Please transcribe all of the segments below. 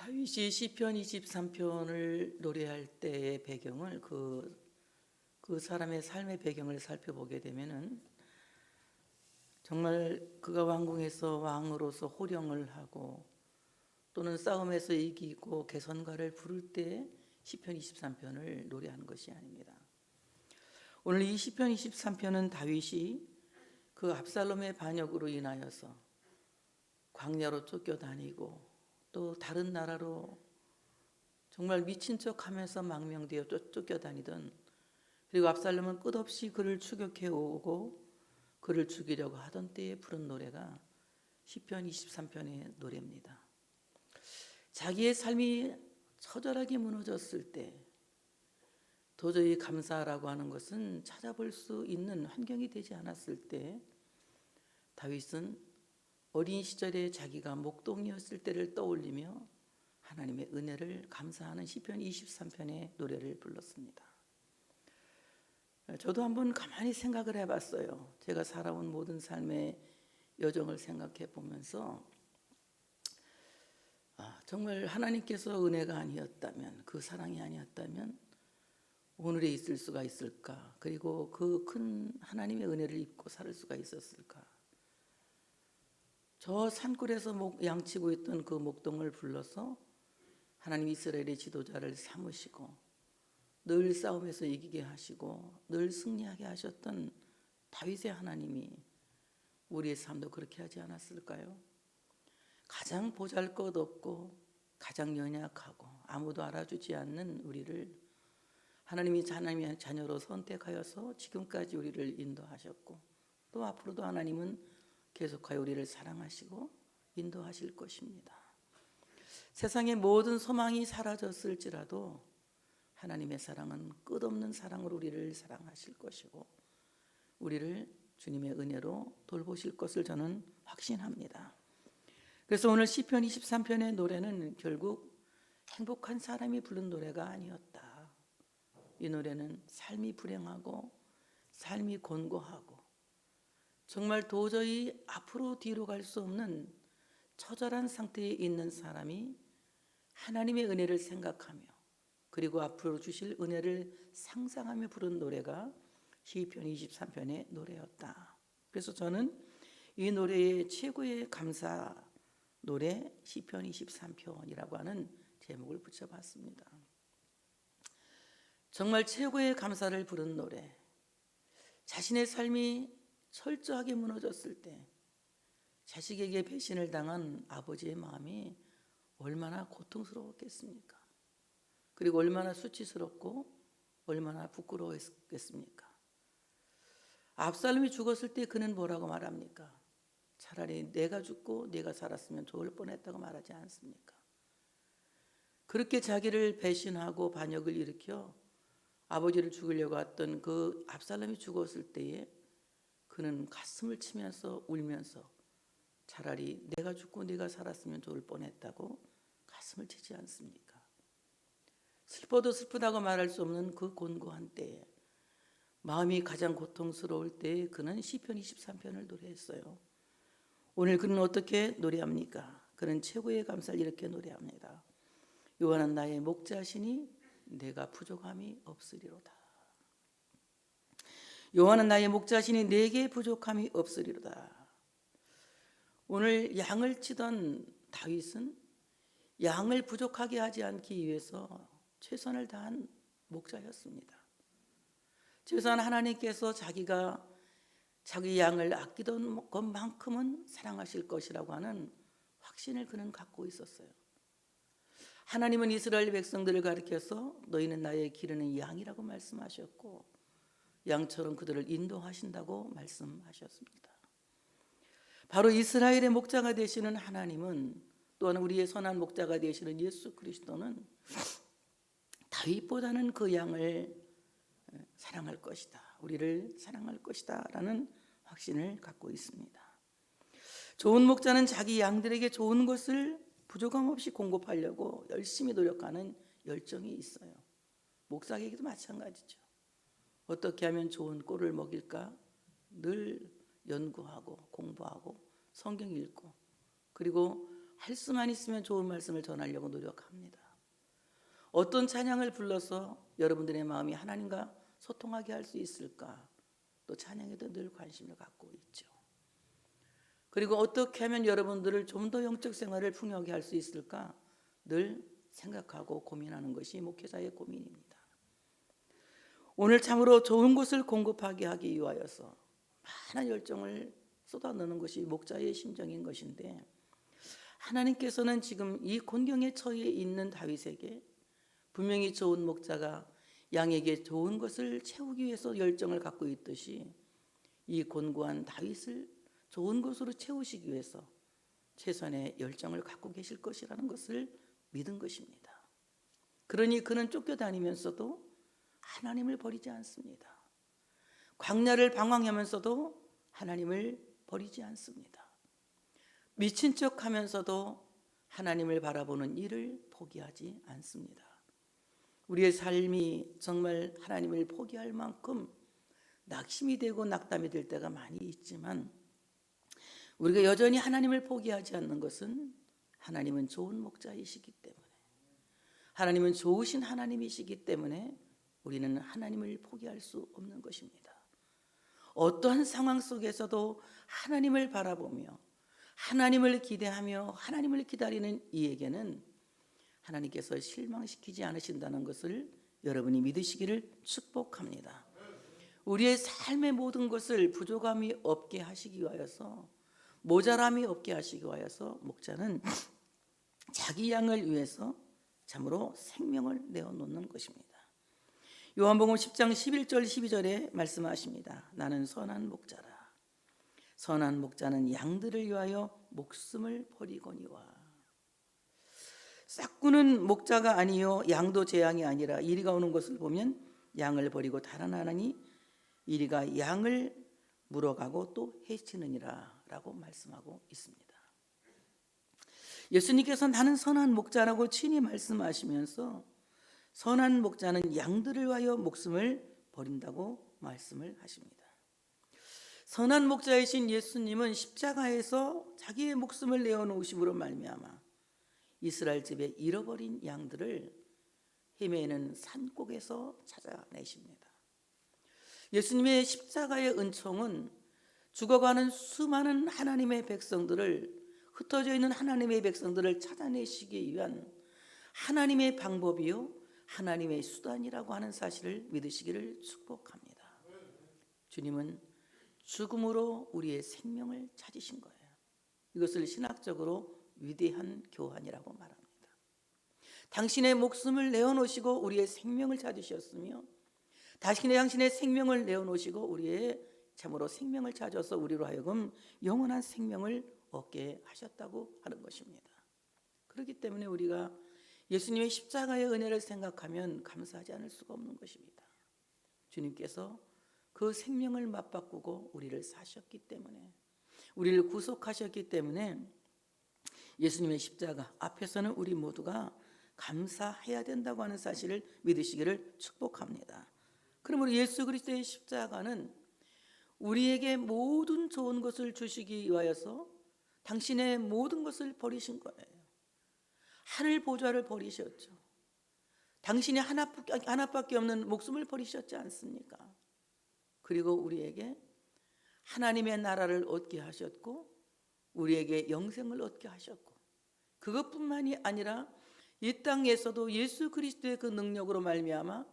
다윗이 시편 23편을 노래할 때의 배경을 그 사람의 삶의 배경을 살펴보게 되면은 정말 그가 왕궁에서 왕으로서 호령을 하고 또는 싸움에서 이기고 개선가를 부를 때 시편 23편을 노래하는 것이 아닙니다. 오늘 이 시편 23편은 다윗이 그 압살롬의 반역으로 인하여서 광야로 쫓겨다니고 또 다른 나라로 정말 미친 척하면서 망명되어 쫓겨다니던, 그리고 압살롬은 끝없이 그를 추격해 오고 그를 죽이려고 하던 때에 부른 노래가 시편 23편의 노래입니다. 자기의 삶이 처절하게 무너졌을 때 도저히 감사라고 하는 것은 찾아볼 수 있는 환경이 되지 않았을 때 다윗은 어린 시절에 자기가 목동이었을 때를 떠올리며 하나님의 은혜를 감사하는 시편 23편의 노래를 불렀습니다. 저도 한번 가만히 생각을 해봤어요. 제가 살아온 모든 삶의 여정을 생각해 보면서 정말 하나님께서 은혜가 아니었다면, 그 사랑이 아니었다면 오늘에 있을 수가 있을까? 그리고 그 큰 하나님의 은혜를 입고 살 수가 있었을까? 저 산골에서 양치고 있던 그 목동을 불러서 하나님 이스라엘의 지도자를 삼으시고 늘 싸움에서 이기게 하시고 늘 승리하게 하셨던 다윗의 하나님이 우리의 삶도 그렇게 하지 않았을까요? 가장 보잘것없고 가장 연약하고 아무도 알아주지 않는 우리를 하나님이 하나님의 자녀로 선택하여서 지금까지 우리를 인도하셨고 또 앞으로도 하나님은 계속하여 우리를 사랑하시고 인도하실 것입니다. 세상의 모든 소망이 사라졌을지라도 하나님의 사랑은 끝없는 사랑으로 우리를 사랑하실 것이고 우리를 주님의 은혜로 돌보실 것을 저는 확신합니다. 그래서 오늘 시편 23편의 노래는 결국 행복한 사람이 부른 노래가 아니었다. 이 노래는 삶이 불행하고 삶이 곤고하고 정말 도저히 앞으로 뒤로 갈 수 없는 처절한 상태에 있는 사람이 하나님의 은혜를 생각하며 그리고 앞으로 주실 은혜를 상상하며 부른 노래가 시편 23편의 노래였다. 그래서 저는 이 노래의 최고의 감사 노래 시편 23편이라고 하는 제목을 붙여봤습니다. 정말 최고의 감사를 부른 노래, 자신의 삶이 철저하게 무너졌을 때 자식에게 배신을 당한 아버지의 마음이 얼마나 고통스러웠겠습니까? 그리고 얼마나 수치스럽고 얼마나 부끄러웠겠습니까? 압살롬이 죽었을 때 그는 뭐라고 말합니까? 차라리 내가 죽고 내가 살았으면 좋을 뻔했다고 말하지 않습니까? 그렇게 자기를 배신하고 반역을 일으켜 아버지를 죽이려고 했던 그 압살롬이 죽었을 때에 그는 가슴을 치면서 울면서 차라리 내가 죽고 내가 살았으면 좋을 뻔했다고 가슴을 치지 않습니까? 슬퍼도 슬프다고 말할 수 없는 그 곤고한 때에 마음이 가장 고통스러울 때에 그는 시편 23편을 노래했어요. 오늘 그는 어떻게 노래합니까? 그는 최고의 감사를 이렇게 노래합니다. 여호와는 나의 목자시니 내가 부족함이 없으리로다. 여호와는 나의 목자시니 내게 부족함이 없으리로다. 오늘 양을 치던 다윗은 양을 부족하게 하지 않기 위해서 최선을 다한 목자였습니다. 최소한 하나님께서 자기가 자기 양을 아끼던 것만큼은 사랑하실 것이라고 하는 확신을 그는 갖고 있었어요. 하나님은 이스라엘 백성들을 가리켜서 너희는 나의 기르는 양이라고 말씀하셨고 양처럼 그들을 인도하신다고 말씀하셨습니다. 바로 이스라엘의 목자가 되시는 하나님은 또한 우리의 선한 목자가 되시는 예수 그리스도는 다윗보다는 그 양을 사랑할 것이다. 우리를 사랑할 것이다 라는 확신을 갖고 있습니다. 좋은 목자는 자기 양들에게 좋은 것을 부족함 없이 공급하려고 열심히 노력하는 열정이 있어요. 목사에게도 마찬가지죠. 어떻게 하면 좋은 꼴을 먹일까 늘 연구하고 공부하고 성경 읽고 그리고 할 수만 있으면 좋은 말씀을 전하려고 노력합니다. 어떤 찬양을 불러서 여러분들의 마음이 하나님과 소통하게 할 수 있을까? 또 찬양에도 늘 관심을 갖고 있죠. 그리고 어떻게 하면 여러분들을 좀 더 영적 생활을 풍요하게 할 수 있을까? 늘 생각하고 고민하는 것이 목회자의 고민입니다. 오늘 참으로 좋은 것을 공급하게 하기 위하여서 많은 열정을 쏟아넣는 것이 목자의 심정인 것인데, 하나님께서는 지금 이 곤경에 처해 있는 다윗에게 분명히 좋은 목자가 양에게 좋은 것을 채우기 위해서 열정을 갖고 있듯이 이 곤고한 다윗을 좋은 것으로 채우시기 위해서 최선의 열정을 갖고 계실 것이라는 것을 믿은 것입니다. 그러니 그는 쫓겨다니면서도 하나님을 버리지 않습니다. 광야를 방황하면서도 하나님을 버리지 않습니다. 미친 척하면서도 하나님을 바라보는 일을 포기하지 않습니다. 우리의 삶이 정말 하나님을 포기할 만큼 낙심이 되고 낙담이 될 때가 많이 있지만, 우리가 여전히 하나님을 포기하지 않는 것은 하나님은 좋은 목자이시기 때문에, 하나님은 좋으신 하나님이시기 때문에 우리는 하나님을 포기할 수 없는 것입니다. 어떠한 상황 속에서도 하나님을 바라보며 하나님을 기대하며 하나님을 기다리는 이에게는 하나님께서 실망시키지 않으신다는 것을 여러분이 믿으시기를 축복합니다. 우리의 삶의 모든 것을 부족함이 없게 하시기 위하여서, 모자람이 없게 하시기 위하여서 목자는 자기 양을 위해서 참으로 생명을 내어놓는 것입니다. 요한복음 10장 11절 12절에 말씀하십니다. 나는 선한 목자라. 선한 목자는 양들을 위하여 목숨을 버리거니와. 싹구는 목자가 아니요 양도 제 양이 아니라 이리가 오는 것을 보면 양을 버리고 달아나니 이리가 양을 물어가고 또 해치느니라 라고 말씀하고 있습니다. 예수님께서 나는 선한 목자라고 친히 말씀하시면서 선한 목자는 양들을 위하여 목숨을 버린다고 말씀을 하십니다. 선한 목자이신 예수님은 십자가에서 자기의 목숨을 내어놓으심으로 말미암아 이스라엘 집에 잃어버린 양들을 헤매는 산꼭에서 찾아내십니다. 예수님의 십자가의 은총은 죽어가는 수많은 하나님의 백성들을, 흩어져 있는 하나님의 백성들을 찾아내시기 위한 하나님의 방법이요 하나님의 수단이라고 하는 사실을 믿으시기를 축복합니다. 주님은 죽음으로 우리의 생명을 찾으신 거예요. 이것을 신학적으로 위대한 교환이라고 말합니다. 당신의 목숨을 내어놓으시고 우리의 생명을 찾으셨으며, 당신의 생명을 내어놓으시고 우리의 참으로 생명을 찾아서 우리로 하여금 영원한 생명을 얻게 하셨다고 하는 것입니다. 그렇기 때문에 우리가 예수님의 십자가의 은혜를 생각하면 감사하지 않을 수가 없는 것입니다. 주님께서 그 생명을 맞바꾸고 우리를 사셨기 때문에, 우리를 구속하셨기 때문에 예수님의 십자가 앞에서는 우리 모두가 감사해야 된다고 하는 사실을 믿으시기를 축복합니다. 그러므로 예수 그리스도의 십자가는 우리에게 모든 좋은 것을 주시기 위하여서 당신의 모든 것을 버리신 거예요. 하늘 보좌를 버리셨죠. 당신이 하나밖에 없는 목숨을 버리셨지 않습니까? 그리고 우리에게 하나님의 나라를 얻게 하셨고 우리에게 영생을 얻게 하셨고, 그것뿐만이 아니라 이 땅에서도 예수 그리스도의 그 능력으로 말미암아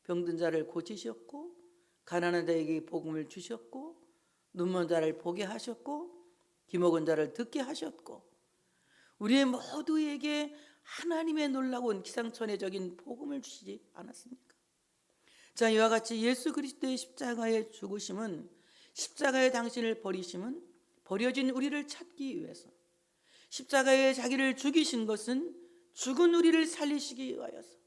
병든 자를 고치셨고, 가난한 자에게 복음을 주셨고, 눈먼 자를 보게 하셨고, 귀먹은 자를 듣게 하셨고, 우리의 모두에게 하나님의 놀라운 기상천외적인 복음을 주시지 않았습니까? 자, 이와 같이 예수 그리스도의 십자가의 죽으심은, 십자가의 당신을 버리심은 버려진 우리를 찾기 위해서, 십자가에 자기를 죽이신 것은 죽은 우리를 살리시기 위하여서,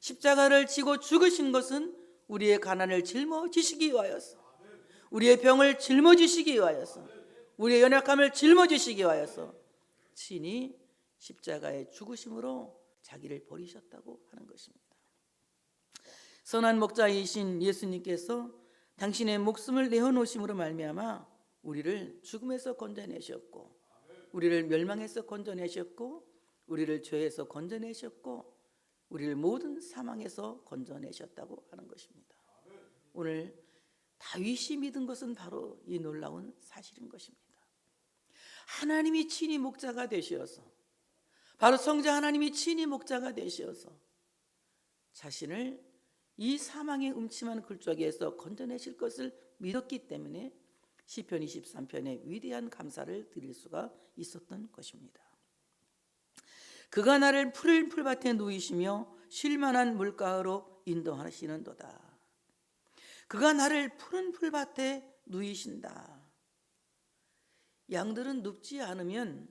십자가를 지고 죽으신 것은 우리의 가난을 짊어지시기 위하여서, 우리의 병을 짊어지시기 위하여서, 우리의 연약함을 짊어지시기 위하여서 친히 십자가의 죽으심으로 자기를 버리셨다고 하는 것입니다. 선한 목자이신 예수님께서 당신의 목숨을 내어놓으심으로 말미암아 우리를 죽음에서 건져내셨고, 우리를 멸망에서 건져내셨고 우리를 죄에서 건져내셨고 우리를 모든 사망에서 건져내셨다고 하는 것입니다. 오늘 다윗이 믿은 것은 바로 이 놀라운 사실인 것입니다. 하나님이 친히 목자가 되셔서, 바로 성자 하나님이 친히 목자가 되셔서 자신을 이 사망의 음침한 굴절에서 건져내실 것을 믿었기 때문에 시편 23편에 위대한 감사를 드릴 수가 있었던 것입니다. 그가 나를 푸른 풀밭에 누이시며 쉴만한 물가로 인도하시는도다. 그가 나를 푸른 풀밭에 누이신다. 양들은 눕지 않으면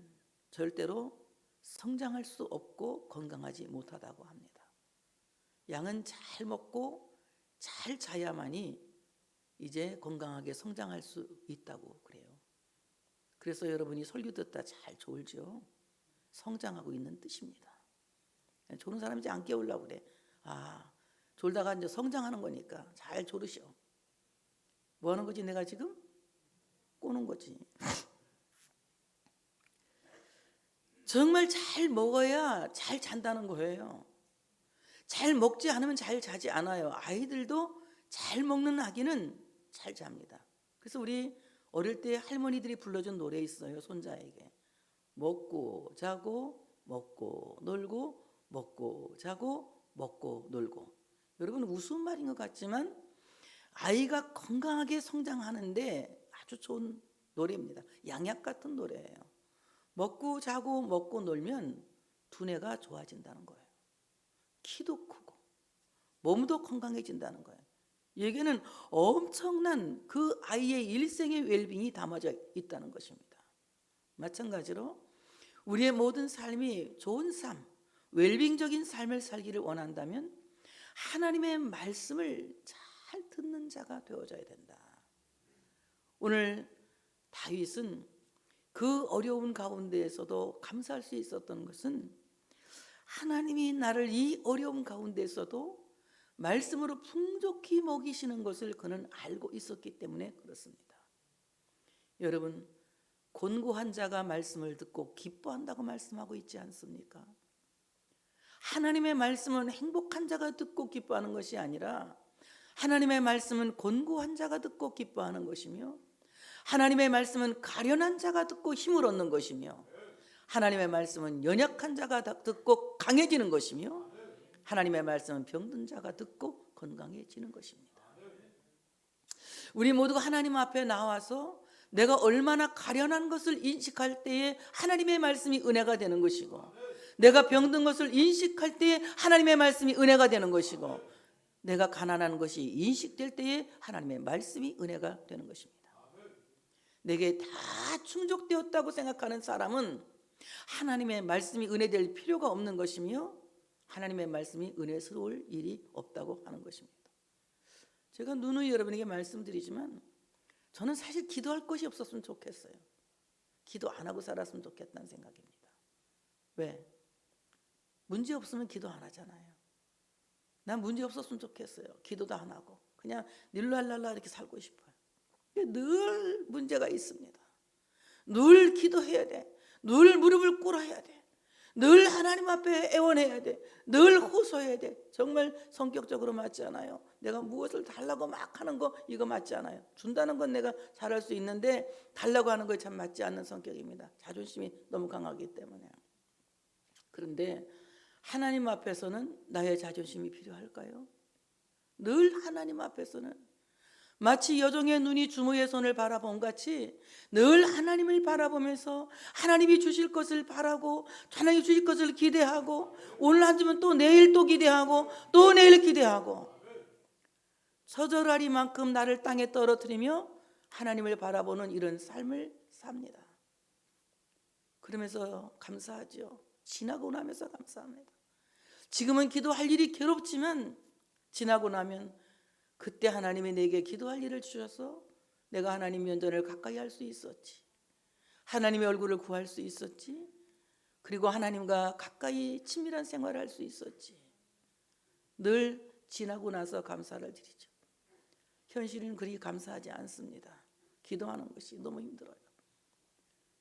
절대로 성장할 수 없고 건강하지 못하다고 합니다. 양은 잘 먹고 잘 자야만이 이제 건강하게 성장할 수 있다고 그래요. 그래서 여러분이 설교 듣다 잘 졸죠. 성장하고 있는 뜻입니다. 조는 사람이 이제 안 깨우려고 그래. 졸다가 이제 성장하는 거니까 잘 졸으셔. 뭐 하는 거지 내가 지금? 꼬는 거지. 정말 잘 먹어야 잘 잔다는 거예요. 잘 먹지 않으면 잘 자지 않아요. 아이들도 잘 먹는 아기는 잘 잡니다. 그래서 우리 어릴 때 할머니들이 불러준 노래 있어요. 손자에게. 먹고 자고 먹고 놀고 먹고 자고 먹고 놀고. 여러분 우스운 말인 것 같지만 아이가 건강하게 성장하는데 아주 좋은 노래입니다. 양약 같은 노래예요. 먹고 자고 먹고 놀면 두뇌가 좋아진다는 거예요. 키도 크고 몸도 건강해진다는 거예요. 여기에는 엄청난 그 아이의 일생의 웰빙이 담아져 있다는 것입니다. 마찬가지로 우리의 모든 삶이 좋은 삶, 웰빙적인 삶을 살기를 원한다면 하나님의 말씀을 잘 듣는 자가 되어져야 된다. 오늘 다윗은 그 어려운 가운데에서도 감사할 수 있었던 것은 하나님이 나를 이 어려운 가운데서도 말씀으로 풍족히 먹이시는 것을 그는 알고 있었기 때문에 그렇습니다. 여러분, 곤고한 자가 말씀을 듣고 기뻐한다고 말씀하고 있지 않습니까? 하나님의 말씀은 행복한 자가 듣고 기뻐하는 것이 아니라 하나님의 말씀은 곤고한 자가 듣고 기뻐하는 것이며 하나님의 말씀은 가련한 자가 듣고 힘을 얻는 것이며 하나님의 말씀은 연약한 자가 듣고 강해지는 것이며 하나님의 말씀은 병든 자가 듣고 건강해지는 것입니다. 우리 모두가 하나님 앞에 나와서 내가 얼마나 가련한 것을 인식할 때에 하나님의 말씀이 은혜가 되는 것이고 내가 병든 것을 인식할 때에 하나님의 말씀이 은혜가 되는 것이고 내가 가난한 것이 인식될 때에 하나님의 말씀이 은혜가 되는 것입니다. 내게 다 충족되었다고 생각하는 사람은 하나님의 말씀이 은혜될 필요가 없는 것이며 하나님의 말씀이 은혜스러울 일이 없다고 하는 것입니다. 제가 누누이 여러분에게 말씀드리지만 저는 사실 기도할 것이 없었으면 좋겠어요. 기도 안 하고 살았으면 좋겠다는 생각입니다. 왜? 문제 없으면 기도 안 하잖아요. 난 문제 없었으면 좋겠어요. 기도도 안 하고 그냥 닐랄랄라 이렇게 살고 싶어요. 늘 문제가 있습니다. 늘 기도해야 돼. 늘 무릎을 꿇어야 돼. 늘 하나님 앞에 애원해야 돼. 늘 호소해야 돼. 정말 성격적으로 맞지 않아요. 내가 무엇을 달라고 막 하는 거 이거 맞지 않아요. 준다는 건 내가 잘할 수 있는데 달라고 하는 거 참 맞지 않는 성격입니다. 자존심이 너무 강하기 때문에. 그런데 하나님 앞에서는 나의 자존심이 필요할까요? 늘 하나님 앞에서는 마치 여종의 눈이 주모의 손을 바라본 같이 늘 하나님을 바라보면서 하나님이 주실 것을 바라고 하나님이 주실 것을 기대하고 오늘 안 주면 또 내일 또 기대하고 또 내일 기대하고 서절하리만큼 나를 땅에 떨어뜨리며 하나님을 바라보는 이런 삶을 삽니다. 그러면서 감사하죠. 지나고 나면서 감사합니다. 지금은 기도할 일이 괴롭지만 지나고 나면 그때 하나님이 내게 기도할 일을 주셔서 내가 하나님 면전을 가까이 할 수 있었지. 하나님의 얼굴을 구할 수 있었지. 그리고 하나님과 가까이 친밀한 생활을 할 수 있었지. 늘 지나고 나서 감사를 드리죠. 현실은 그리 감사하지 않습니다. 기도하는 것이 너무 힘들어요.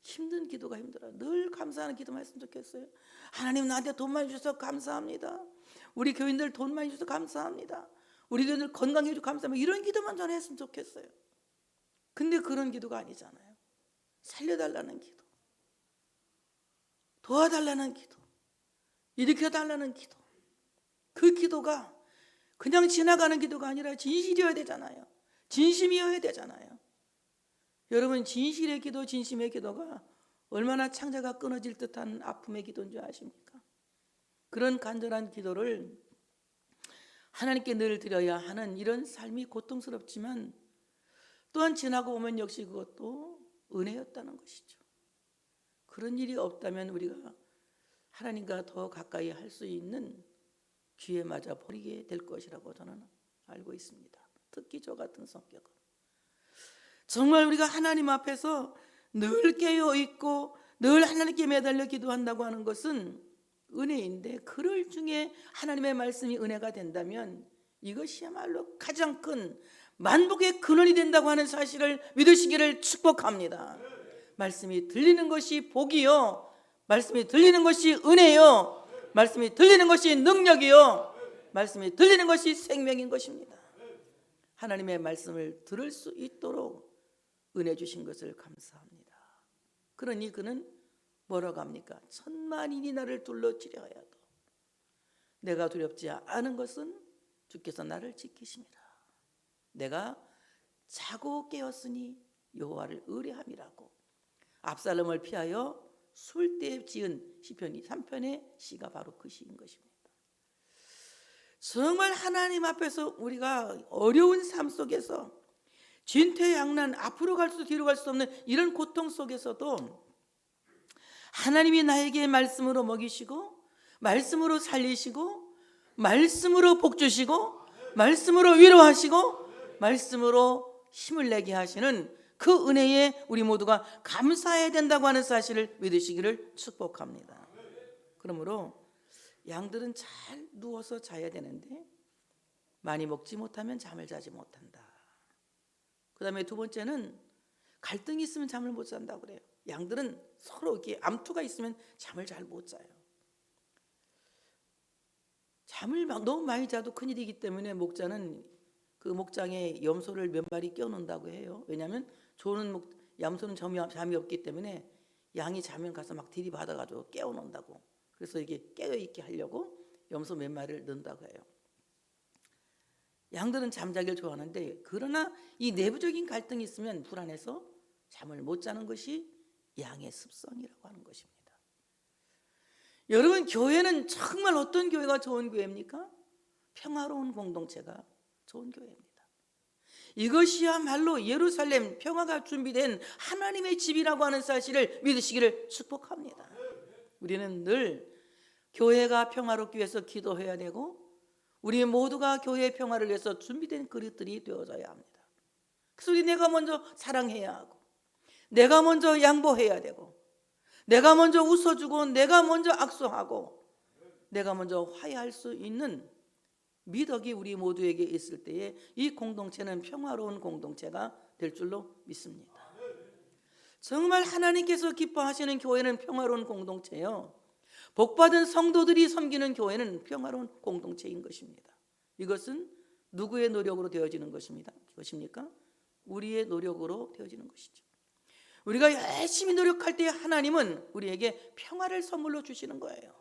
힘든 기도가 힘들어요. 늘 감사하는 기도만 했으면 좋겠어요. 하나님 나한테 돈 많이 주셔서 감사합니다. 우리 교인들 돈 많이 주셔서 감사합니다. 우리 교인들 건강해 주셔서 감사합니다. 이런 기도만 저는 했으면 좋겠어요. 근데 그런 기도가 아니잖아요. 살려달라는 기도, 도와달라는 기도, 일으켜달라는 기도. 그 기도가 그냥 지나가는 기도가 아니라 진실이어야 되잖아요. 진심이어야 되잖아요. 여러분, 진실의 기도, 진심의 기도가 얼마나 창자가 끊어질 듯한 아픔의 기도인 줄 아십니까? 그런 간절한 기도를 하나님께 늘 드려야 하는 이런 삶이 고통스럽지만 또한 지나고 보면 역시 그것도 은혜였다는 것이죠. 그런 일이 없다면 우리가 하나님과 더 가까이 할 수 있는 기회마저 버리게 될 것이라고 저는 알고 있습니다. 특히 저 같은 성격은 정말 우리가 하나님 앞에서 늘 깨어있고 늘 하나님께 매달려 기도한다고 하는 것은 은혜인데, 그럴 중에 하나님의 말씀이 은혜가 된다면 이것이야말로 가장 큰 만복의 근원이 된다고 하는 사실을 믿으시기를 축복합니다. 말씀이 들리는 것이 복이요, 말씀이 들리는 것이 은혜요, 말씀이 들리는 것이 능력이요, 말씀이 들리는 것이 생명인 것입니다. 하나님의 말씀을 들을 수 있도록 은혜 주신 것을 감사합니다. 그러니 그는 뭐라고 합니까? 천만인이 나를 둘러치려 하여도 내가 두렵지 않은 것은 주께서 나를 지키심이라. 내가 자고 깨었으니 여호와를 의뢰함이라고 압살롬을 피하여 술 때 지은 시편 3편의 시가 바로 그 시인 것입니다. 정말 하나님 앞에서 우리가 어려운 삶 속에서 진퇴양난, 앞으로 갈 수 뒤로 갈 수 없는 이런 고통 속에서도 하나님이 나에게 말씀으로 먹이시고 말씀으로 살리시고 말씀으로 복 주시고 말씀으로 위로하시고 말씀으로 힘을 내게 하시는 그 은혜에 우리 모두가 감사해야 된다고 하는 사실을 믿으시기를 축복합니다. 그러므로 양들은 잘 누워서 자야 되는데 많이 먹지 못하면 잠을 자지 못한다. 그 다음에 두 번째는 갈등이 있으면 잠을 못 잔다고 그래요. 양들은 서로 이렇게 암투가 있으면 잠을 잘 못 자요. 잠을 너무 많이 자도 큰일이기 때문에 목자는 그 목장에 염소를 몇 마리 끼워놓는다고 해요. 왜냐하면 조는 염소는 잠이 없기 때문에 양이 자면 가서 막 들이받아가지고 깨워놓는다고. 그래서 이게 깨어있게 하려고 염소 몇 마리를 넣는다고 해요. 양들은 잠자기를 좋아하는데, 그러나 이 내부적인 갈등이 있으면 불안해서 잠을 못 자는 것이 양의 습성이라고 하는 것입니다. 여러분, 교회는 정말 어떤 교회가 좋은 교회입니까? 평화로운 공동체가 좋은 교회입니다. 이것이야말로 예루살렘 평화가 준비된 하나님의 집이라고 하는 사실을 믿으시기를 축복합니다. 우리는 늘 교회가 평화롭기 위해서 기도해야 되고 우리 모두가 교회의 평화를 위해서 준비된 그릇들이 되어져야 합니다. 그래서 내가 먼저 사랑해야 하고 내가 먼저 양보해야 되고 내가 먼저 웃어주고 내가 먼저 악수하고 내가 먼저 화해할 수 있는 미덕이 우리 모두에게 있을 때에 이 공동체는 평화로운 공동체가 될 줄로 믿습니다. 정말 하나님께서 기뻐하시는 교회는 평화로운 공동체요, 복받은 성도들이 섬기는 교회는 평화로운 공동체인 것입니다. 이것은 누구의 노력으로 되어지는 것입니까? 우리의 노력으로 되어지는 것이죠. 우리가 열심히 노력할 때 하나님은 우리에게 평화를 선물로 주시는 거예요.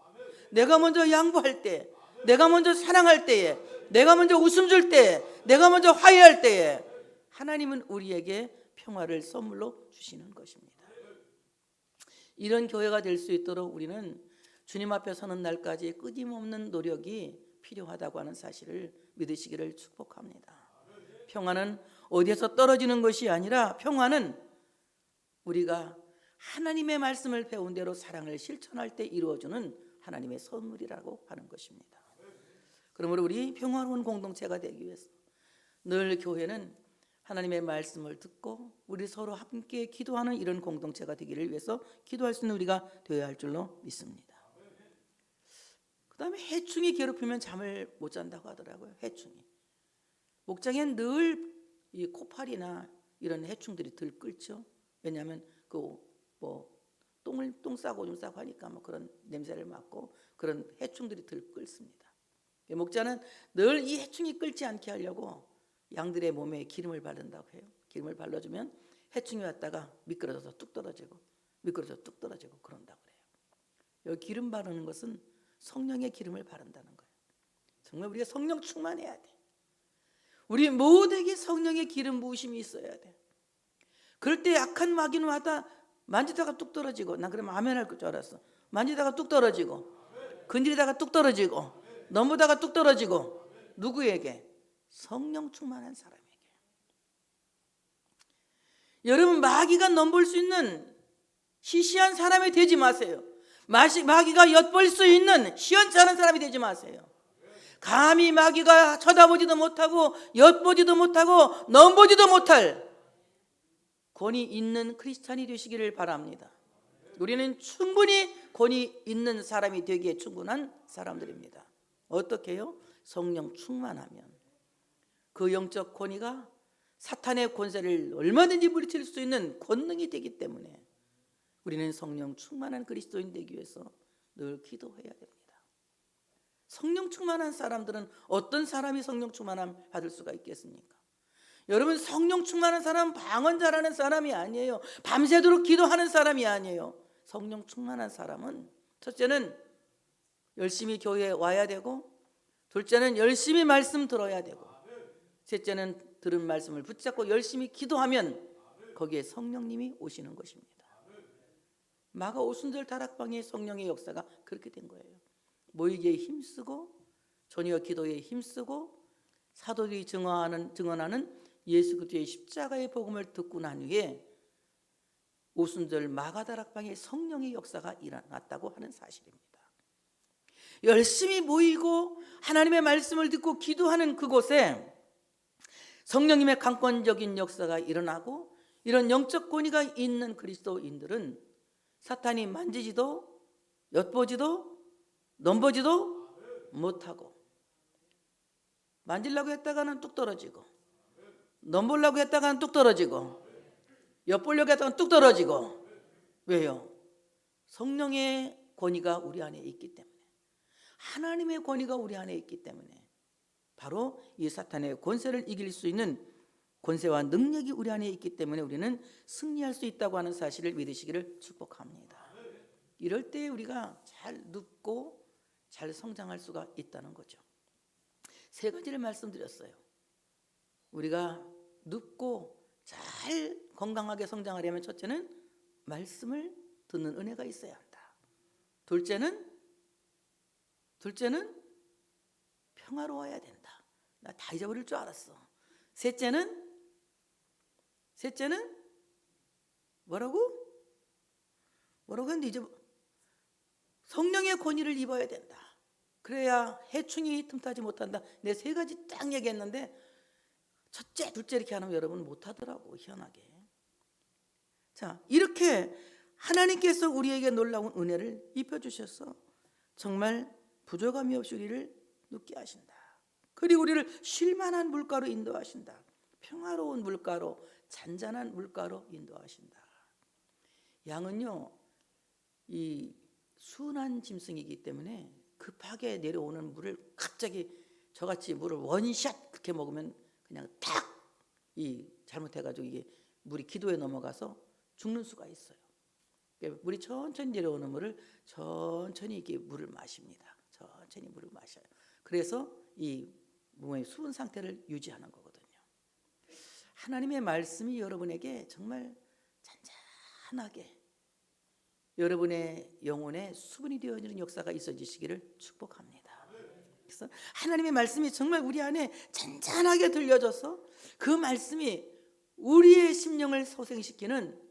내가 먼저 양보할 때, 내가 먼저 사랑할 때에, 내가 먼저 웃음 줄 때에, 내가 먼저 화해할 때에 하나님은 우리에게 평화를 선물로 주시는 것입니다. 이런 교회가 될 수 있도록 우리는 주님 앞에 서는 날까지 끊임없는 노력이 필요하다고 하는 사실을 믿으시기를 축복합니다. 평화는 어디에서 떨어지는 것이 아니라 평화는 우리가 하나님의 말씀을 배운 대로 사랑을 실천할 때 이루어지는 하나님의 선물이라고 하는 것입니다. 그러므로 우리 평화로운 공동체가 되기 위해서 늘 교회는 하나님의 말씀을 듣고 우리 서로 함께 기도하는 이런 공동체가 되기를 위해서 기도할 수 있는 우리가 되어야 할 줄로 믿습니다. 그 다음에 해충이 괴롭히면 잠을 못 잔다고 하더라고요. 해충이. 목장엔 늘 이 코파리나 이런 해충들이 들끓죠. 왜냐하면 그 뭐 똥 싸고 오줌 싸고 하니까 뭐 그런 냄새를 맡고 그런 해충들이 들끓습니다. 목자는 늘 이 해충이 끓지 않게 하려고 양들의 몸에 기름을 바른다고 해요. 기름을 발라주면 해충이 왔다가 미끄러져서 뚝 떨어지고 미끄러져서 뚝 떨어지고 그런다고 그래요. 여기 기름 바르는 것은 성령의 기름을 바른다는 거예요. 정말 우리가 성령 충만해야 돼. 우리 모두에게 성령의 기름 부으심이 있어야 돼. 그럴 때 약한 마귀는 와다 만지다가 뚝 떨어지고, 난 그러면 아멘 할 줄 알았어. 만지다가 뚝 떨어지고, 건드리다가 뚝 떨어지고, 넘보다가 뚝 떨어지고. 누구에게? 성령 충만한 사람에게. 여러분, 마귀가 넘볼 수 있는 시시한 사람이 되지 마세요. 마귀가 엿볼 수 있는 시원찮은 사람이 되지 마세요. 감히 마귀가 쳐다보지도 못하고 엿보지도 못하고 넘보지도 못할 권위 있는 크리스찬이 되시기를 바랍니다. 우리는 충분히 권위 있는 사람이 되기에 충분한 사람들입니다. 어떻게 해요? 성령 충만하면 그 영적 권위가 사탄의 권세를 얼마든지 물리칠 수 있는 권능이 되기 때문에 우리는 성령 충만한 그리스도인 되기 위해서 늘 기도해야 됩니다. 성령 충만한 사람들은 어떤 사람이 성령 충만함 받을 수가 있겠습니까? 여러분, 성령 충만한 사람은 방언 잘하는 사람이 아니에요. 밤새도록 기도하는 사람이 아니에요. 성령 충만한 사람은 첫째는 열심히 교회에 와야 되고, 둘째는 열심히 말씀 들어야 되고, 셋째는 들은 말씀을 붙잡고 열심히 기도하면 거기에 성령님이 오시는 것입니다. 마가 오순절 다락방의 성령의 역사가 그렇게 된 거예요. 모이기에 힘쓰고 전혀 기도에 힘쓰고 사도들이 증언하는 예수 그리스도의 십자가의 복음을 듣고 난 후에 오순절 마가다락방의 성령의 역사가 일어났다고 하는 사실입니다. 열심히 모이고 하나님의 말씀을 듣고 기도하는 그곳에 성령님의 강권적인 역사가 일어나고, 이런 영적 권위가 있는 그리스도인들은 사탄이 만지지도 엿보지도 넘보지도 못하고, 만지려고 했다가는 뚝 떨어지고, 넘보려고 했다가는 뚝 떨어지고, 엿보려고 했다가는 뚝 떨어지고. 왜요? 성령의 권위가 우리 안에 있기 때문에, 하나님의 권위가 우리 안에 있기 때문에, 바로 이 사탄의 권세를 이길 수 있는 권세와 능력이 우리 안에 있기 때문에 우리는 승리할 수 있다고 하는 사실을 믿으시기를 축복합니다. 이럴 때 우리가 잘 눕고 잘 성장할 수가 있다는 거죠. 세 가지를 말씀드렸어요. 우리가 눕고 잘 건강하게 성장하려면 첫째는 말씀을 듣는 은혜가 있어야 한다. 둘째는 평화로워야 된다. 나 다 잊어버릴 줄 알았어. 셋째는 뭐라고 했는데 성령의 권위를 입어야 된다. 그래야 해충이 틈타지 못한다. 내 세 가지 딱 얘기했는데 첫째, 둘째 이렇게 하면 여러분 못하더라고, 희한하게. 자, 이렇게 하나님께서 우리에게 놀라운 은혜를 입혀주셔서 정말 부족함이 없이 우리를 눕게 하신다. 그리고 우리를 쉴만한 물가로 인도하신다. 평화로운 물가로, 잔잔한 물가로 인도하신다. 양은요, 이 순한 짐승이기 때문에 급하게 내려오는 물을 갑자기 저같이 물을 원샷 그렇게 먹으면 그냥 탁 잘못해가지고 이게 물이 기도에 넘어가서 죽는 수가 있어요. 물이 천천히 내려오는 물을 천천히 이렇게 물을 마십니다. 천천히 물을 마셔요. 그래서 이 몸의 수은 상태를 유지하는 거거든요. 하나님의 말씀이 여러분에게 정말 잔잔하게 여러분의 영혼에 수분이 되어지는 역사가 있어지시기를 축복합니다. 그래서 하나님의 말씀이 정말 우리 안에 잔잔하게 들려져서 그 말씀이 우리의 심령을 소생시키는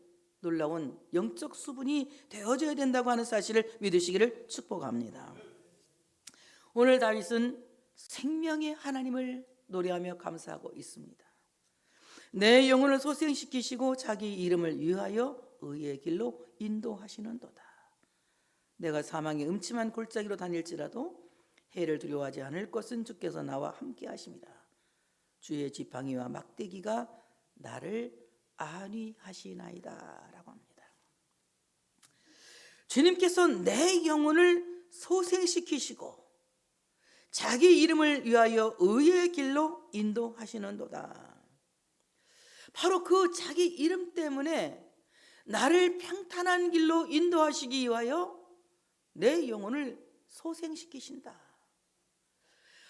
놀라운 영적 수분이 되어져야 된다고 하는 사실을 믿으시기를 축복합니다. 오늘 다윗은 생명의 하나님을 노래하며 감사하고 있습니다. 내 영혼을 소생시키시고 자기 이름을 위하여 의의 길로 인도하시는도다. 내가 사망의 음침한 골짜기로 다닐지라도 해를 두려워하지 않을 것은 주께서 나와 함께 하심이라. 주의 지팡이와 막대기가 나를 안위하시나이다 라고 합니다. 주님께서 내 영혼을 소생시키시고 자기 이름을 위하여 의의 길로 인도하시는도다. 바로 그 자기 이름 때문에 나를 평탄한 길로 인도하시기 위하여 내 영혼을 소생시키신다.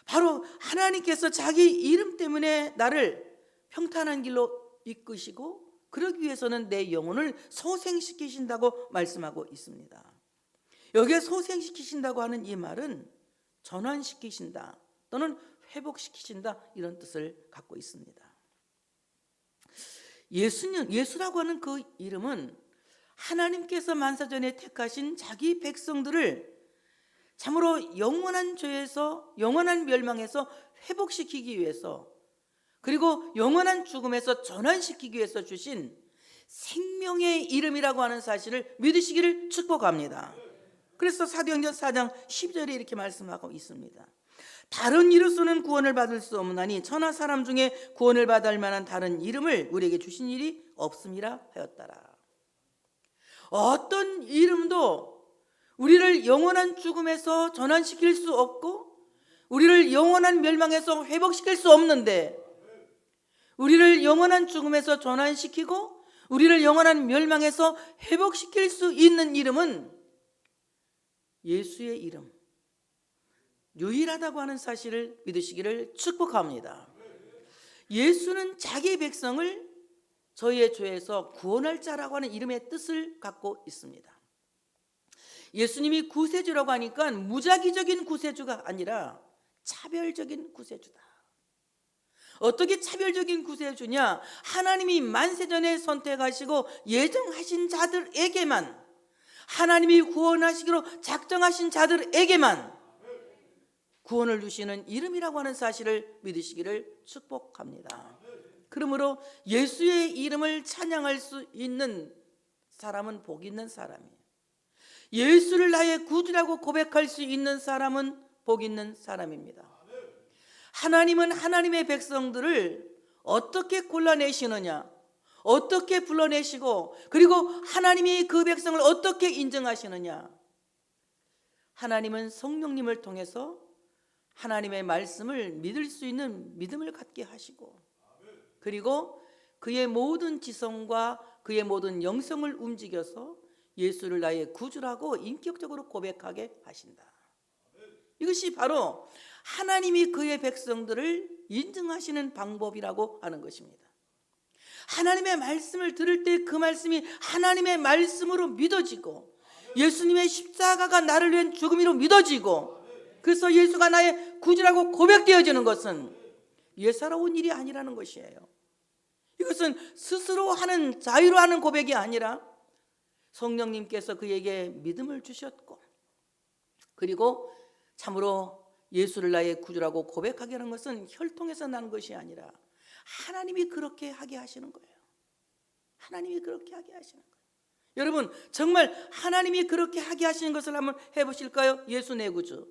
바로 하나님께서 자기 이름 때문에 나를 평탄한 길로 이끄시고 그러기 위해서는 내 영혼을 소생시키신다고 말씀하고 있습니다. 여기에 소생시키신다고 하는 이 말은 전환시키신다 또는 회복시키신다 이런 뜻을 갖고 있습니다. 예수라고 하는 그 이름은 하나님께서 만사전에 택하신 자기 백성들을 참으로 영원한 죄에서 영원한 멸망에서 회복시키기 위해서 그리고 영원한 죽음에서 전환시키기 위해서 주신 생명의 이름이라고 하는 사실을 믿으시기를 축복합니다. 그래서 사도행전 4장 10절에 이렇게 말씀하고 있습니다. 다른 이로서는 구원을 받을 수 없나니 천하 사람 중에 구원을 받을 만한 다른 이름을 우리에게 주신 일이 없음이라 하였더라. 어떤 이름도 우리를 영원한 죽음에서 전환시킬 수 없고 우리를 영원한 멸망에서 회복시킬 수 없는데 우리를 영원한 죽음에서 전환시키고 우리를 영원한 멸망에서 회복시킬 수 있는 이름은 예수의 이름, 유일하다고 하는 사실을 믿으시기를 축복합니다. 예수는 자기 백성을 저희의 죄에서 구원할 자라고 하는 이름의 뜻을 갖고 있습니다. 예수님이 구세주라고 하니까 무작위적인 구세주가 아니라 차별적인 구세주다. 어떻게 차별적인 구세주냐? 하나님이 만세전에 선택하시고 예정하신 자들에게만, 하나님이 구원하시기로 작정하신 자들에게만 구원을 주시는 이름이라고 하는 사실을 믿으시기를 축복합니다. 그러므로 예수의 이름을 찬양할 수 있는 사람은 복 있는 사람이에요. 예수를 나의 구주라고 고백할 수 있는 사람은 복 있는 사람입니다. 하나님은 하나님의 백성들을 어떻게 골라내시느냐, 어떻게 불러내시고 그리고 하나님이 그 백성을 어떻게 인정하시느냐. 하나님은 성령님을 통해서 하나님의 말씀을 믿을 수 있는 믿음을 갖게 하시고 그리고 그의 모든 지성과 그의 모든 영성을 움직여서 예수를 나의 구주라고 인격적으로 고백하게 하신다. 이것이 바로 하나님이 그의 백성들을 인정하시는 방법이라고 하는 것입니다. 하나님의 말씀을 들을 때 그 말씀이 하나님의 말씀으로 믿어지고 예수님의 십자가가 나를 위한 죽음이로 믿어지고 그래서 예수가 나의 구주라고 고백되어지는 것은 예사로운 일이 아니라는 것이에요. 이것은 스스로 하는 자유로 하는 고백이 아니라 성령님께서 그에게 믿음을 주셨고 그리고 참으로 예수를 나의 구주라고 고백하게 하는 것은 혈통에서 난 것이 아니라 하나님이 그렇게 하게 하시는 거예요. 하나님이 그렇게 하게 하시는 거예요. 여러분 정말 하나님이 그렇게 하게 하시는 것을 한번 해보실까요? 예수 내 구주,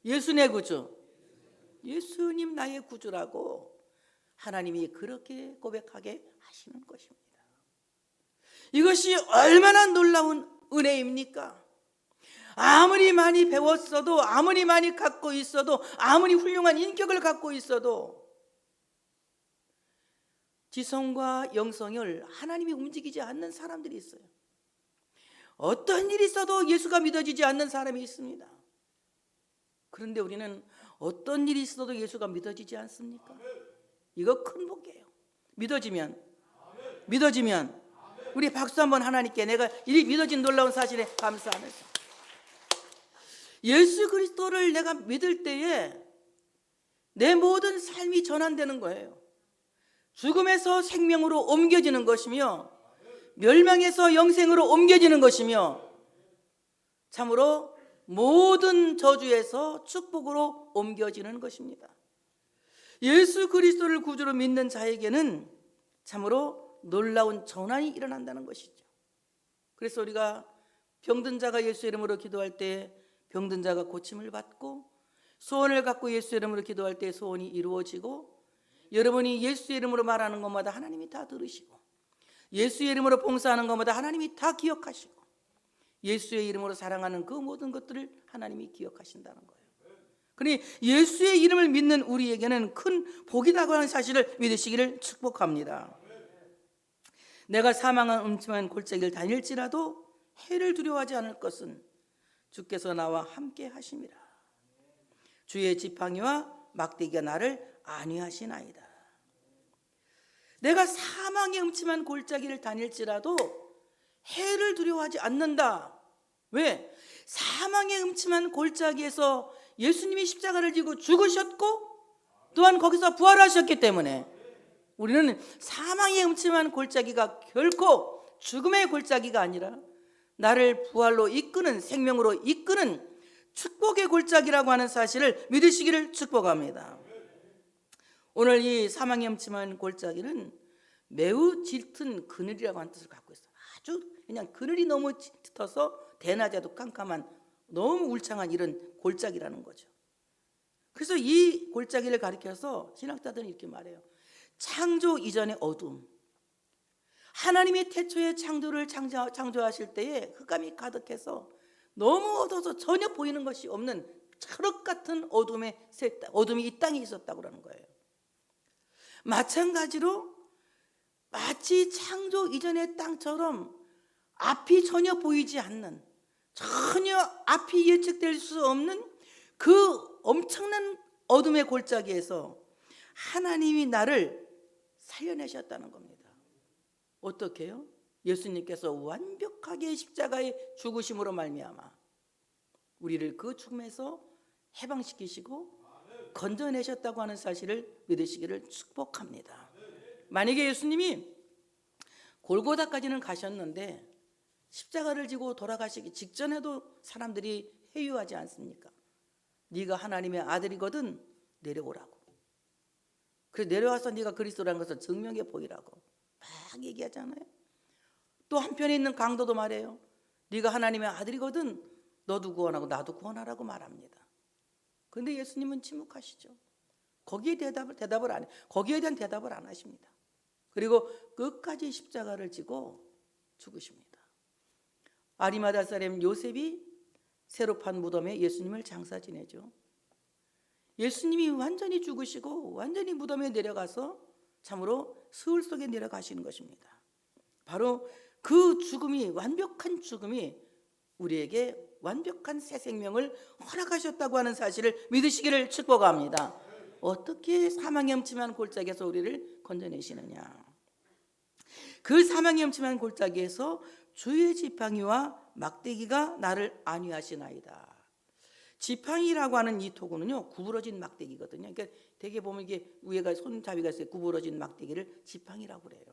예수 내 구주, 예수님 나의 구주라고 하나님이 그렇게 고백하게 하시는 것입니다. 이것이 얼마나 놀라운 은혜입니까? 아무리 많이 배웠어도 아무리 많이 갖고 있어도 아무리 훌륭한 인격을 갖고 있어도 지성과 영성을 하나님이 움직이지 않는 사람들이 있어요. 어떤 일이 있어도 예수가 믿어지지 않는 사람이 있습니다. 그런데 우리는 어떤 일이 있어도 예수가 믿어지지 않습니까? 이거 큰 복이에요. 믿어지면 우리 박수 한번 하나님께 내가 이 믿어진 놀라운 사실에 감사하면서 예수 그리스도를 내가 믿을 때에 내 모든 삶이 전환되는 거예요. 죽음에서 생명으로 옮겨지는 것이며 멸망에서 영생으로 옮겨지는 것이며 참으로 모든 저주에서 축복으로 옮겨지는 것입니다. 예수 그리스도를 구주로 믿는 자에게는 참으로 놀라운 전환이 일어난다는 것이죠. 그래서 우리가 병든 자가 예수 이름으로 기도할 때 병든 자가 고침을 받고 소원을 갖고 예수 이름으로 기도할 때 소원이 이루어지고 여러분이 예수 이름으로 말하는 것마다 하나님이 다 들으시고 예수 이름으로 봉사하는 것마다 하나님이 다 기억하시고 예수의 이름으로 사랑하는 그 모든 것들을 하나님이 기억하신다는 거예요. 그러니 예수의 이름을 믿는 우리에게는 큰 복이라고 하는 사실을 믿으시기를 축복합니다. 내가 사망한 음침한 골짜기를 다닐지라도 해를 두려워하지 않을 것은 주께서 나와 함께 하심이라. 주의 지팡이와 막대기가 나를 안위하시나이다. 내가 사망의 음침한 골짜기를 다닐지라도 해를 두려워하지 않는다. 왜? 사망의 음침한 골짜기에서 예수님이 십자가를 지고 죽으셨고 또한 거기서 부활하셨기 때문에 우리는 사망의 음침한 골짜기가 결코 죽음의 골짜기가 아니라 나를 부활로 이끄는, 생명으로 이끄는 축복의 골짜기라고 하는 사실을 믿으시기를 축복합니다. 오늘 이 사망의 음침한 골짜기는 매우 짙은 그늘이라고 하는 뜻을 갖고 있어요. 아주 그냥 그늘이 너무 짙어서 대낮에도 깜깜한, 너무 울창한 이런 골짜기라는 거죠. 그래서 이 골짜기를 가리켜서 신학자들은 이렇게 말해요. 창조 이전의 어둠. 하나님이 태초에 창조를 창조하실 때에 흑암이 가득해서 너무 어두워서 전혀 보이는 것이 없는 철흑 같은 어둠이 이 땅에 있었다고 하는 거예요. 마찬가지로 마치 창조 이전의 땅처럼 앞이 전혀 보이지 않는, 전혀 앞이 예측될 수 없는 그 엄청난 어둠의 골짜기에서 하나님이 나를 살려내셨다는 겁니다. 어떻게 해요? 예수님께서 완벽하게 십자가의 죽으심으로 말미암아 우리를 그 죽음에서 해방시키시고 건져내셨다고 하는 사실을 믿으시기를 축복합니다. 만약에 예수님이 골고다까지는 가셨는데 십자가를 지고 돌아가시기 직전에도 사람들이 회유하지 않습니까? 네가 하나님의 아들이거든 내려오라고. 그래서 내려와서 네가 그리스도라는 것을 증명해 보이라고 막 얘기하잖아요. 또 한편에 있는 강도도 말해요. 네가 하나님의 아들이거든 너도 구원하고 나도 구원하라고 말합니다. 그런데 예수님은 침묵하시죠. 거기에 대답을 안 해. 거기에 대한 대답을 안 하십니다. 그리고 끝까지 십자가를 지고 죽으십니다. 아리마다 사람 요셉이 새로 판 무덤에 예수님을 장사 지내죠. 예수님이 완전히 죽으시고 완전히 무덤에 내려가서 참으로 스울 속에 내려가시는 것입니다. 바로 그 죽음이, 완벽한 죽음이 우리에게 완벽한 새 생명을 허락하셨다고 하는 사실을 믿으시기를 축복합니다. 어떻게 사망의 음침한 골짜기에서 우리를 건져내시느냐? 그 사망의 음침한 골짜기에서 주의 지팡이와 막대기가 나를 안위하시나이다. 지팡이라고 하는 이 도구는요, 구부러진 막대기거든요. 그러니까 대개 보면 이게 위에가 손잡이가 있어요. 구부러진 막대기를 지팡이라고 그래요.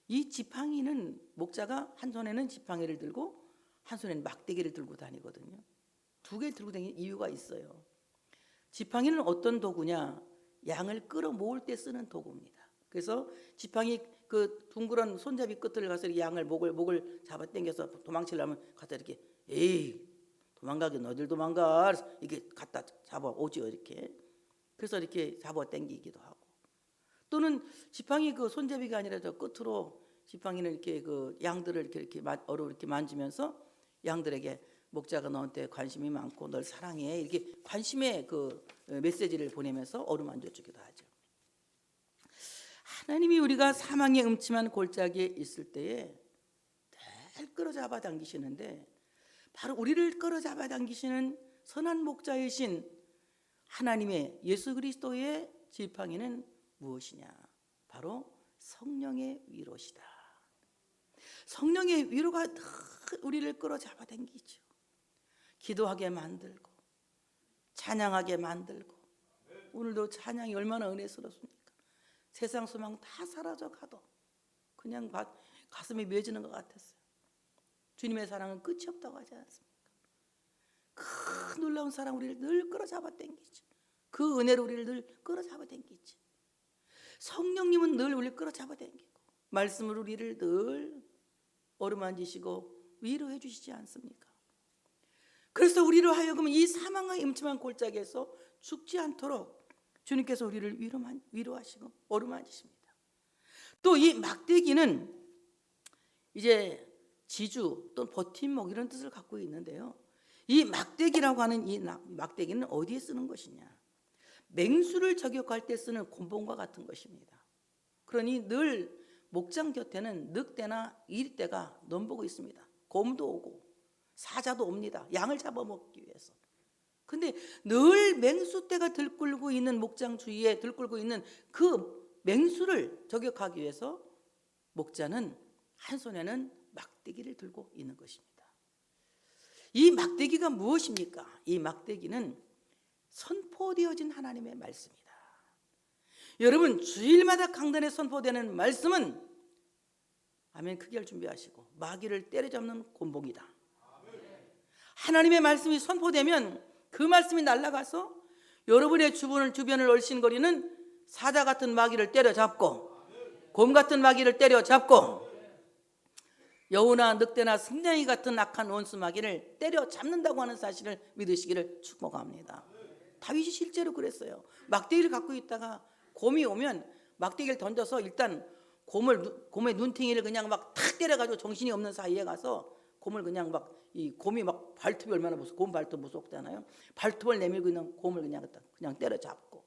이 지팡이는 목자가 한 손에는 지팡이를 들고 한 손에는 막대기를 들고 다니거든요. 두 개 들고 다니는 이유가 있어요. 지팡이는 어떤 도구냐? 양을 끌어모을 때 쓰는 도구입니다. 그래서 지팡이 그 둥그런 손잡이 끝을 가서 양을 목을 잡아 당겨서 도망치려면 갖다 이렇게 에이 도망가긴 어딜 도망가 이렇게 갖다 잡아 오지요 이렇게. 그래서 이렇게 잡아 당기기도 하고 또는 지팡이 그 손잡이가 아니라 저 끝으로 지팡이는 이렇게 그 양들을 이렇게 어루 이렇게 만지면서 양들에게 목자가 너한테 관심이 많고 널 사랑해 이렇게 관심의 그 메시지를 보내면서 어루만져 주기도 하죠. 하나님이 우리가 사망의 음침한 골짜기에 있을 때에 늘 끌어잡아 당기시는데 바로 우리를 끌어잡아 당기시는 선한 목자이신 하나님의 예수 그리스도의 지팡이는 무엇이냐? 바로 성령의 위로시다. 성령의 위로가 늘 우리를 끌어잡아 당기죠. 기도하게 만들고 찬양하게 만들고 오늘도 찬양이 얼마나 은혜스럽습니까? 세상 소망 다 사라져 가도 그냥 가슴이 맺어지는 것 같았어요. 주님의 사랑은 끝이 없다고 하지 않습니까? 그 놀라운 사랑 우리를 늘 끌어잡아 당기죠. 그 은혜로 우리를 늘 끌어잡아 당기죠. 성령님은 늘 우리를 끌어잡아 당기고 말씀으로 우리를 늘 어루만지시고 위로해 주시지 않습니까? 그래서 우리로 하여금 이 사망의 음침한 골짜기에서 죽지 않도록 주님께서 우리를 위로하시고 어루만지십니다. 또 이 막대기는 이제 지주 또는 버팀목 이런 뜻을 갖고 있는데요. 이 막대기라고 하는 이 막대기는 어디에 쓰는 것이냐? 맹수를 저격할 때 쓰는 곤봉과 같은 것입니다. 그러니 늘 목장 곁에는 늑대나 이리떼가 넘보고 있습니다. 곰도 오고 사자도 옵니다. 양을 잡아먹기 위해서. 근데 늘 맹수떼가 들끓고 있는 목장 주위에 들끓고 있는 그 맹수를 저격하기 위해서 목자는 한 손에는 막대기를 들고 있는 것입니다. 이 막대기가 무엇입니까? 이 막대기는 선포되어진 하나님의 말씀이다. 여러분, 주일마다 강단에 선포되는 말씀은 아멘 크게 할 준비하시고 마귀를 때려잡는 곤봉이다. 하나님의 말씀이 선포되면 그 말씀이 날아가서 여러분의 주변을 얼씬거리는 사자 같은 마귀를 때려잡고 곰 같은 마귀를 때려잡고 여우나 늑대나 승냥이 같은 악한 원수 마귀를 때려잡는다고 하는 사실을 믿으시기를 축복합니다. 다윗이 실제로 그랬어요. 막대기를 갖고 있다가 곰이 오면 막대기를 던져서 일단 곰의 눈탱이를 그냥 막 탁 때려가지고 정신이 없는 사이에 가서 곰을 그냥 막 이 곰이 막 발톱이 얼마나 곰 발톱 무섭잖아요. 발톱을 내밀고 있는 곰을 그냥 때려잡고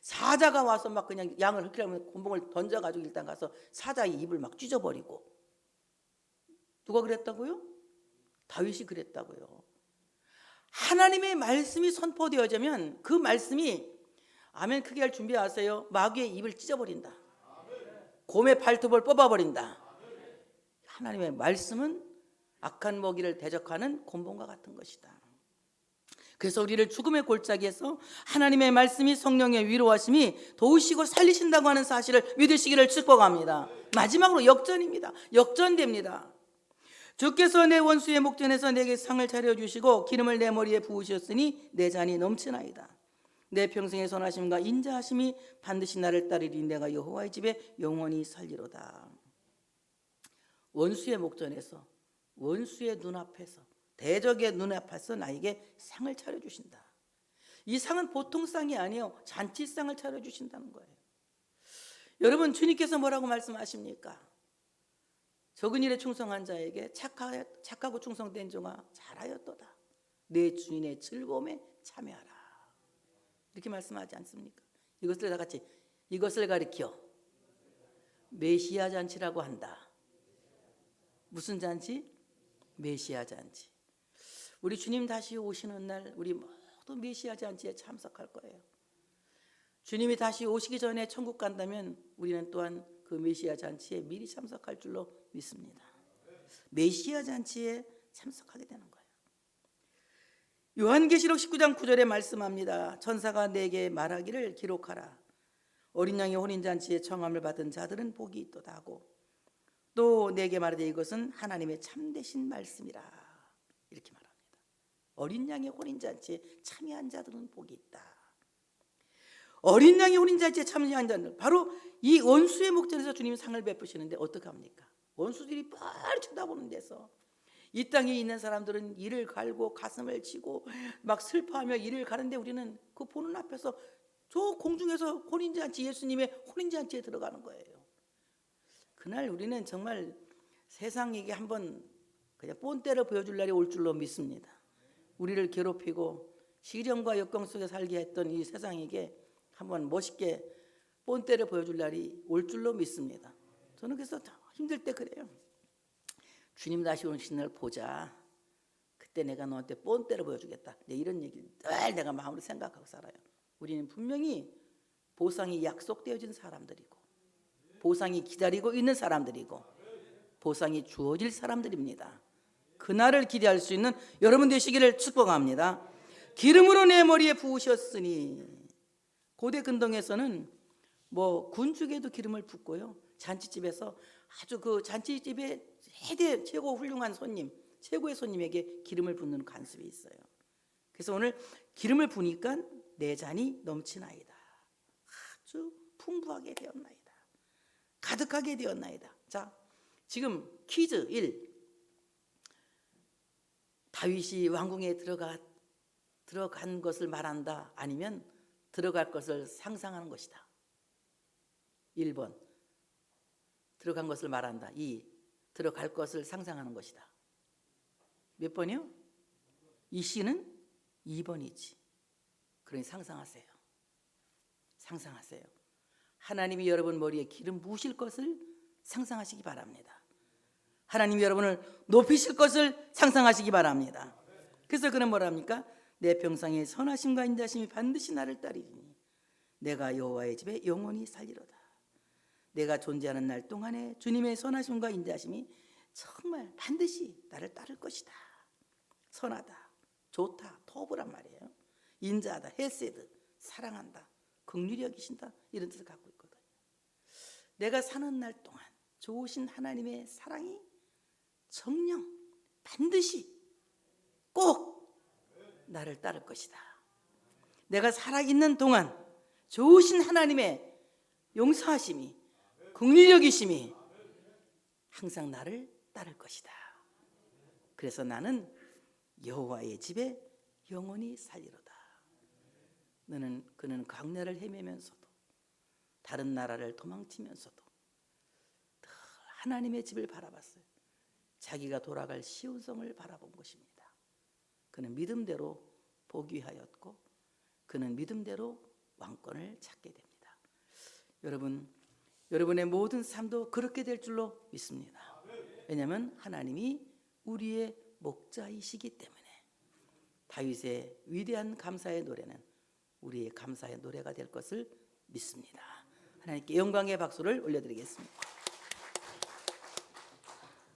사자가 와서 막 그냥 양을 흡기하면 곤봉을 던져가지고 일단 가서 사자의 입을 막 찢어버리고. 누가 그랬다고요? 다윗이 그랬다고요. 하나님의 말씀이 선포되어지면 그 말씀이 아멘 크게 할 준비하세요. 마귀의 입을 찢어버린다. 곰의 발톱을 뽑아버린다. 하나님의 말씀은 악한 먹이를 대적하는 곤봉과 같은 것이다. 그래서 우리를 죽음의 골짜기에서 하나님의 말씀이 성령의 위로하심이 도우시고 살리신다고 하는 사실을 믿으시기를 축복합니다. 마지막으로 역전입니다. 역전됩니다. 주께서 내 원수의 목전에서 내게 상을 차려주시고 기름을 내 머리에 부으셨으니 내 잔이 넘치나이다. 내 평생의 선하심과 인자하심이 반드시 나를 따르리. 내가 여호와의 집에 영원히 살리로다. 원수의 목전에서 원수의 눈앞에서 대적의 눈앞에서 나에게 상을 차려주신다. 이 상은 보통 상이 아니에요. 잔치상을 차려주신다는 거예요. 여러분, 주님께서 뭐라고 말씀하십니까? 적은 일에 충성한 자에게 착하고 충성된 종아 잘하였도다. 내 주인의 즐거움에 참여하라. 이렇게 말씀하지 않습니까? 이것을 다 같이 이것을 가리켜 메시아 잔치라고 한다. 무슨 잔치? 메시아 잔치. 우리 주님 다시 오시는 날 우리 모두 메시아 잔치에 참석할 거예요. 주님이 다시 오시기 전에 천국 간다면 우리는 또한 그 메시아 잔치에 미리 참석할 줄로 믿습니다. 메시아 잔치에 참석하게 되는 거예요. 요한계시록 19장 9절에 말씀합니다. 천사가 내게 말하기를 기록하라. 어린 양의 혼인잔치에 청함을 받은 자들은 복이 있도다 하고 또 내게 말하되 이것은 하나님의 참되신 말씀이라. 이렇게 말합니다. 어린 양의 혼인잔치에 참여한 자들은 복이 있다. 어린 양의 혼인잔치에 참여한 자들, 바로 이 원수의 목전에서 주님이 상을 베푸시는데 어떻게 합니까? 원수들이 뻔히 쳐다보는 데서 이 땅에 있는 사람들은 이를 갈고 가슴을 치고 막 슬퍼하며 이를 가는데 우리는 그 보는 앞에서 저 공중에서 혼인잔치, 예수님의 혼인잔치에 들어가는 거예요. 그날 우리는 정말 세상에게 한번 그냥 본때를 보여줄 날이 올 줄로 믿습니다. 우리를 괴롭히고 시련과 역경 속에 살게 했던 이 세상에게 한번 멋있게 본때를 보여줄 날이 올 줄로 믿습니다. 저는 그래서 힘들 때 그래요. 주님 다시 오신 날 보자. 그때 내가 너한테 본때를 보여주겠다. 이런 얘기를 늘 내가 마음으로 생각하고 살아요. 우리는 분명히 보상이 약속되어진 사람들이고 보상이 기다리고 있는 사람들이고 보상이 주어질 사람들입니다. 그날을 기대할 수 있는 여러분 되시기를 축복합니다. 기름으로 내 머리에 부으셨으니 고대 근동에서는 뭐 군중에도 기름을 붓고요. 잔치집에서 아주 그 잔치집에 세대 최고 훌륭한 손님, 최고의 손님에게 기름을 붓는 관습이 있어요. 그래서 오늘 기름을 부니까 내 잔이 넘치나이다. 아주 풍부하게 되었나이다. 가득하게 되었나이다. 자, 지금 퀴즈 1. 다윗이 왕궁에 들어간 것을 말한다. 아니면 들어갈 것을 상상하는 것이다. 1번. 들어간 것을 말한다. 2. 들어갈 것을 상상하는 것이다. 몇 번이요? 이 C는 2번이지. 그러니 상상하세요. 상상하세요. 하나님이 여러분 머리에 기름 부으실 것을 상상하시기 바랍니다. 하나님이 여러분을 높이실 것을 상상하시기 바랍니다. 그래서 그는 뭐라 합니까? 내 평상의 선하심과 인자심이 반드시 나를 따르리니 내가 여호와의 집에 영원히 살리로다. 내가 존재하는 날 동안에 주님의 선하심과 인자심이 정말 반드시 나를 따를 것이다. 선하다, 좋다, 토브란 말이에요. 인자하다, 헤세드, 사랑한다, 긍휼히 여기신다, 이런 뜻을 갖고 있거든요. 내가 사는 날 동안 좋으신 하나님의 사랑이 정녕 반드시 꼭 나를 따를 것이다. 내가 살아있는 동안 좋으신 하나님의 용서하심이, 긍휼히 여기심이 항상 나를 따를 것이다. 그래서 나는 여호와의 집에 영원히 살리로다. 그는 광야를 헤매면서도 다른 나라를 도망치면서도 늘 하나님의 집을 바라봤어요. 자기가 돌아갈 시온성을 바라본 것입니다. 그는 믿음대로 복위하였고 그는 믿음대로 왕권을 찾게 됩니다. 여러분, 여러분의 모든 삶도 그렇게 될 줄로 믿습니다. 왜냐하면 하나님이 우리의 목자이시기 때문에. 다윗의 위대한 감사의 노래는 우리의 감사의 노래가 될 것을 믿습니다. 하나님께 영광의 박수를 올려드리겠습니다.